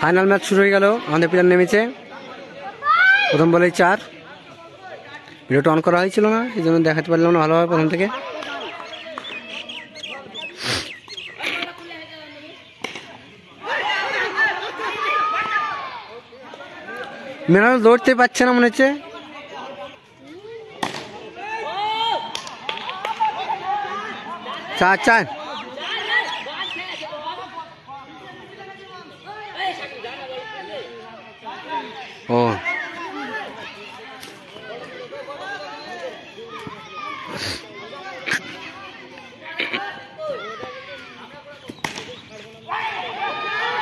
Final match শুরু হয়ে গেল। আমাদের প্লেয়ার নেমেছে, প্রথম বলেই 4। ভিডিওটা অন করা হয়েছিল না, এই জন্য দেখাতে পারলাম না ভালোভাবে প্রথম থেকে। মেরাল দৌড়তে পারছে না মনে হচ্ছে। চার চার ও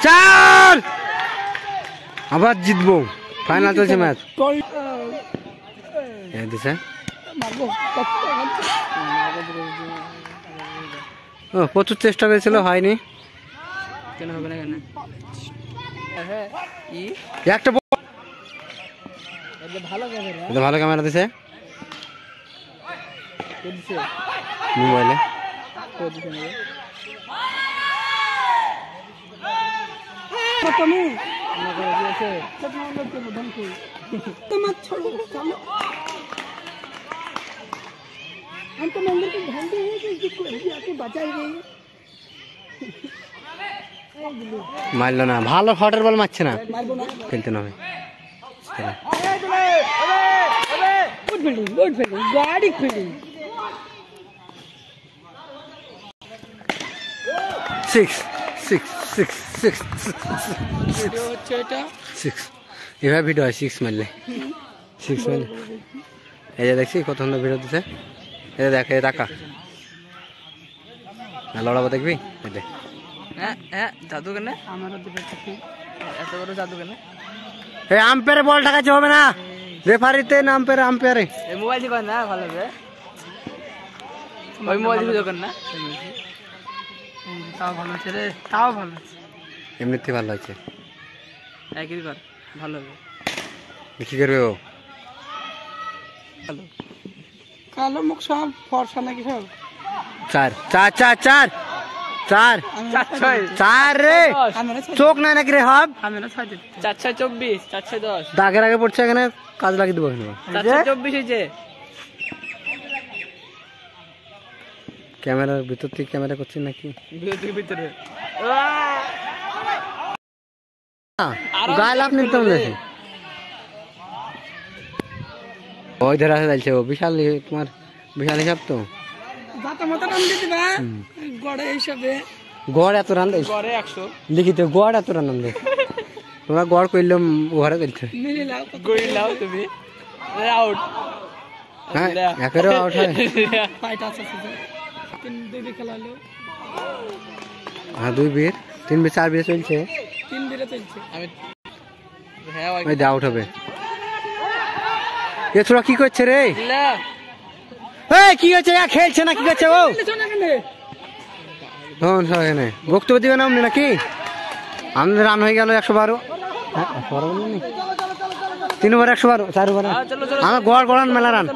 চার, আবার জিতবো। ফাইনাল চলছে ম্যাচ। প্রচুর চেষ্টা করেছিল, হয়নি। একটা ভালো ক্যামেরা দিছে মোবাইলে। মারলো না, ভালো হটের বল মারছে না, খেলতে না। 6 এভাবে ভিডিও হয়। 6 মারলে 6 মারলে এই যে দেখছি কত সুন্দর ভিডিও দিচ্ছে। এই যে দেখ, এই টাকা লড়াবো, দেখবি? জাদু কেন এত বড় জাদু কেন? এই আম্পায়ারে বল ঢাকাতে হবে না, রেফারিতে না আম্পায়ারে। মোবাইল দিবেন না, ভালো হবে। ওই মোবাইল দিবে দোকান না, তাও ভালো আছে রে, তাও ভালো আছে। এমনিতে ভালো আছে, একই কর, ভালো হবে। কি করবে ও? ভালো কালো মুখ সব ফর্সা নাকি সব। 4 4 4 4 4 4 রে, চোখ নাই নাকি রে? হব 4 6 24 4 6 10 দাগের আগে পড়ছে, এখানে কাজ লাগিয়ে দেবো। 4 6 24 হয়েছে। ক্যামেরার ভিতর থেকে ক্যামেরা করছিস নাকি? ভিতরে গায়ে লাভ নিতে হবে। ওই ধরে আসে যাচ্ছে ও, বিশাল তোমার বিশাল হিসাব তো। গড় এত রান দেখি তো, গড় এত রান দেখ তোমরা। গড় করলাম ঘরে চলছে। হ্যাঁ, একেরও আউট হয়। হ্যাঁ, 2 বির 3 বির 4 বির চলছে। আউট হবে। এ ছোড়া কি করছে রে? কি হচ্ছে? খেলছে না, কি করছে ও? বক্তব্য দিবে না অমনি নাকি? আমাদের রান হয়ে গেল 112। 3 ওভার 112, 4 ওভার। আমার গড় গড়ান মেলা রান।